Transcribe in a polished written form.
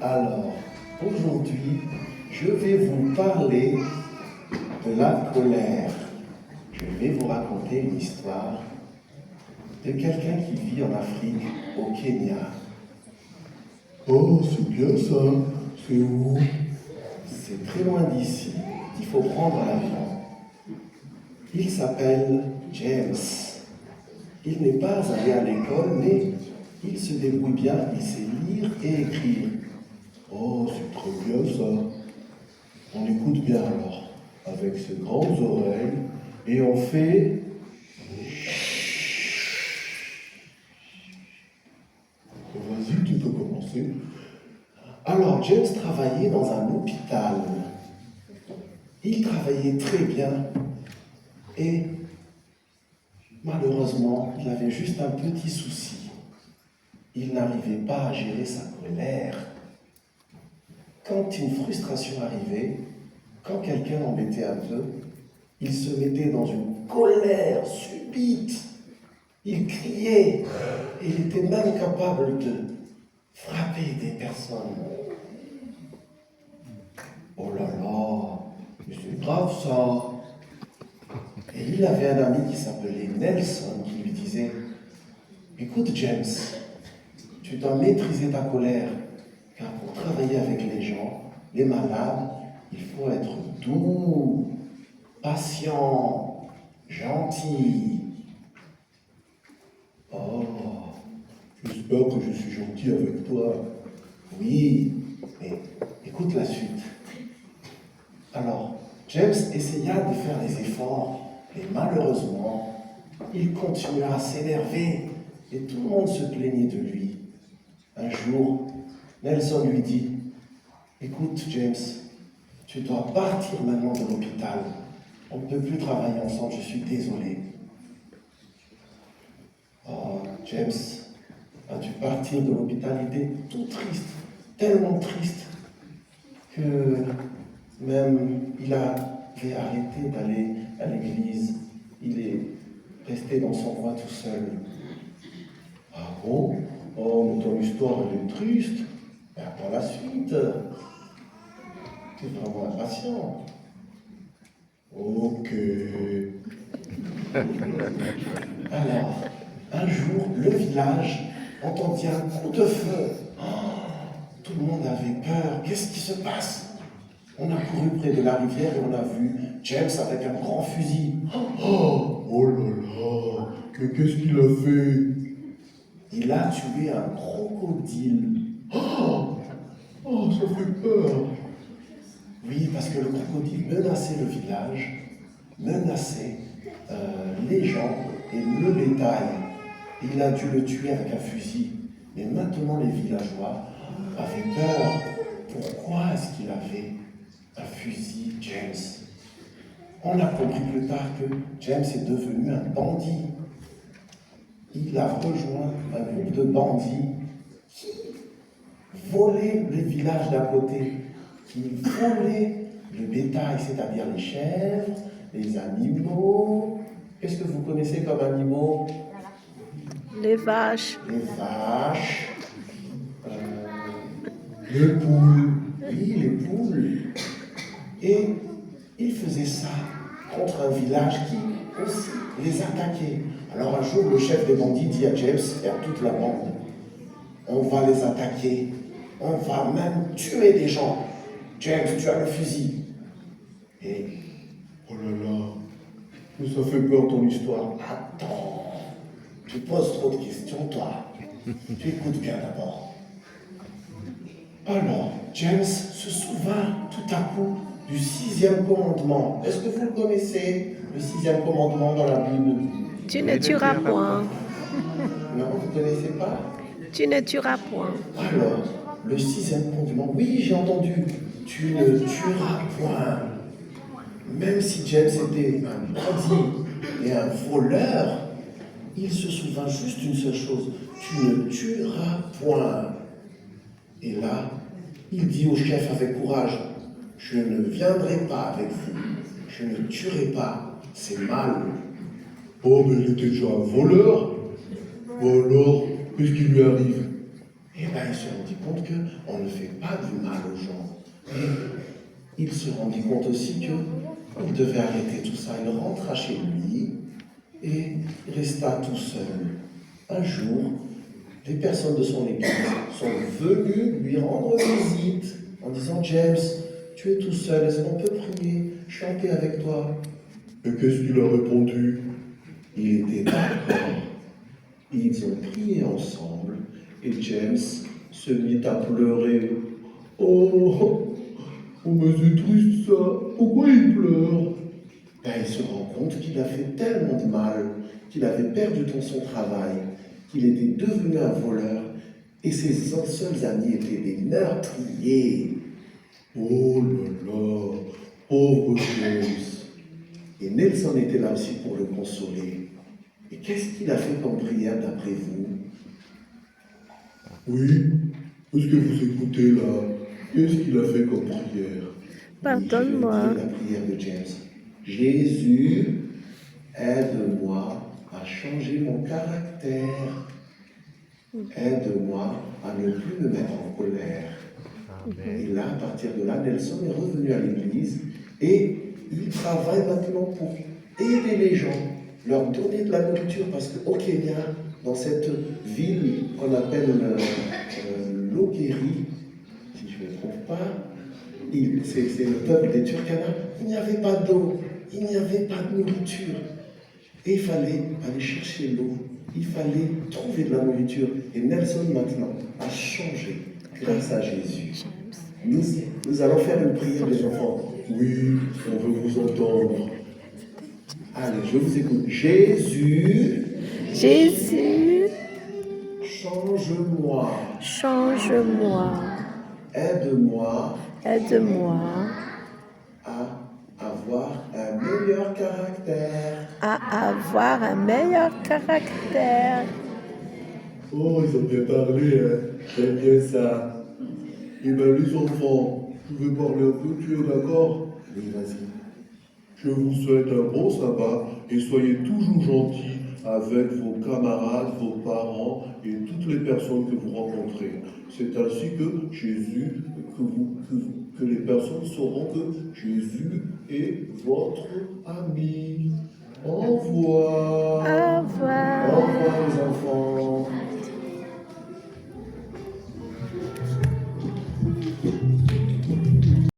Alors, aujourd'hui, je vais vous parler de la colère. Je vais vous raconter une histoire de quelqu'un qui vit en Afrique, au Kenya. Oh, c'est bien ça. C'est où? C'est très loin d'ici. Il faut prendre l'avion. Il s'appelle James. Il n'est pas allé à l'école, mais il se débrouille bien, il sait lire et écrire. Oh, c'est très bien ça. On écoute bien alors, avec ses grandes oreilles, et on fait... Vas-y, tu peux commencer. Alors, James travaillait dans un hôpital. Il travaillait très bien et malheureusement, il avait juste un petit souci. Il n'arrivait pas à gérer sa colère. Quand une frustration arrivait, quand quelqu'un l'embêtait un peu, il se mettait dans une colère subite. Il criait et il était même capable de frapper des personnes. Oh là là, mais c'est grave ça. Et il avait un ami qui s'appelait Nelson qui lui disait « Écoute James, tu dois maîtriser ta colère, car pour travailler avec les gens, les malades, il faut être doux, patient, gentil. » Oh, j'espère que je suis gentil avec toi. Oui, mais écoute la suite. Alors, James essaya de faire des efforts, et malheureusement, il continua à s'énerver, et tout le monde se plaignait de lui. Un jour, Nelson lui dit « Écoute, James, tu dois partir maintenant de l'hôpital. On ne peut plus travailler ensemble, je suis désolé. » Oh, James a dû partir de l'hôpital, il était tout triste, tellement triste, que même il avait arrêté d'aller à l'église. Il est resté dans son coin tout seul. Ah bon? Oh, mais ton histoire, elle est triste. Et attends la suite. Tu es vraiment impatient. Ok. Alors, un jour, le village entendit un coup de feu. Oh, tout le monde avait peur. Qu'est-ce qui se passe? On a couru près de la rivière et on a vu James avec un grand fusil. Oh là là, mais qu'est-ce qu'il a fait? Il a tué un crocodile. Oh, ça fait peur. Oui, parce que le crocodile menaçait le village, menaçait les gens et le bétail. Il a dû le tuer avec un fusil. Mais maintenant, les villageois avaient peur. Pourquoi est-ce qu'il avait un fusil, James? On a compris plus tard que James est devenu un bandit. Il a rejoint un groupe de bandits qui volaient les villages d'à côté, qui volaient le bétail, c'est-à-dire les chèvres, les animaux. Qu'est-ce que vous connaissez comme animaux? Les vaches. Les vaches. Les poules. Oui, les poules. Et ils faisaient ça contre un village qui aussi les attaquait. Alors un jour, le chef des bandits dit à James et à toute la bande, on va les attaquer, on va même tuer des gens. James, tu as le fusil. Et Oh là là, mais ça fait peur ton histoire. attends, tu poses trop de questions, toi. Tu écoutes bien d'abord. Alors, James se souvint tout à coup du 6e commandement. Est-ce que vous le connaissez, le 6e commandement dans la Bible? Tu ne tueras point. Non, vous ne connaissez pas? Tu ne tueras point. Alors, le 6e commandement, oui, j'ai entendu. Tu ne tueras point. Même si James était un bandit et un voleur, il se souvint juste d'une seule chose. Tu ne tueras point. Et là, il dit au chef avec courage, je ne viendrai pas avec vous. Je ne tuerai pas. C'est mal. Oh, mais il était déjà un voleur. Ou alors, qu'est-ce qui lui arrive? Et bien, il se rendit compte qu'on ne fait pas du mal aux gens. Et il se rendit compte aussi qu'il devait arrêter tout ça. Il rentra chez lui et resta tout seul. Un jour, les personnes de son église sont venues lui rendre visite en disant « James, tu es tout seul, est-ce qu'on peut prier? Je suis en paix avec toi. » Et qu'est-ce qu'il a répondu? Il était d'accord. Ils ont prié ensemble et James se mit à pleurer. Oh, mais c'est triste ça. Pourquoi il pleure? Ben, il se rend compte qu'il a fait tellement de mal, qu'il avait perdu dans son travail, qu'il était devenu un voleur et ses seuls amis étaient des meurtriers. Oh là là, pauvre James. Et Nelson était là aussi pour le consoler. Et qu'est-ce qu'il a fait comme prière d'après vous? Oui, est-ce que vous écoutez là? Qu'est-ce qu'il a fait comme prière? Pardonne-moi. Je vais dire la prière de James. Jésus, aide-moi à changer mon caractère. Aide-moi à ne plus me mettre en colère. Et là, à partir de là, Nelson est revenu à l'église et il travaille maintenant pour aider les gens, leur donner de la nourriture, parce qu'au Kenya, dans cette ville qu'on appelle Logeri, si je ne me trompe pas, c'est le peuple des Turkana, il n'y avait pas d'eau, il n'y avait pas de nourriture. Et il fallait aller chercher l'eau, il fallait trouver de la nourriture. Et Nelson maintenant a changé grâce à Jésus. Nous allons faire une prière des enfants. Oui, on veut vous entendre. Allez, je vous écoute. Jésus, Jésus, change-moi, change-moi, aide-moi aide-moi à avoir un meilleur caractère. à avoir un meilleur caractère. Oh, ils ont bien parlé, hein. J'aime bien ça. Eh bien, les enfants, je vais parler un peu, tu es d'accord? Oui, vas-y. Je vous souhaite un bon sabbat et soyez toujours gentils avec vos camarades, vos parents et toutes les personnes que vous rencontrez. C'est ainsi que Jésus, que les personnes sauront que Jésus est votre ami. Au revoir.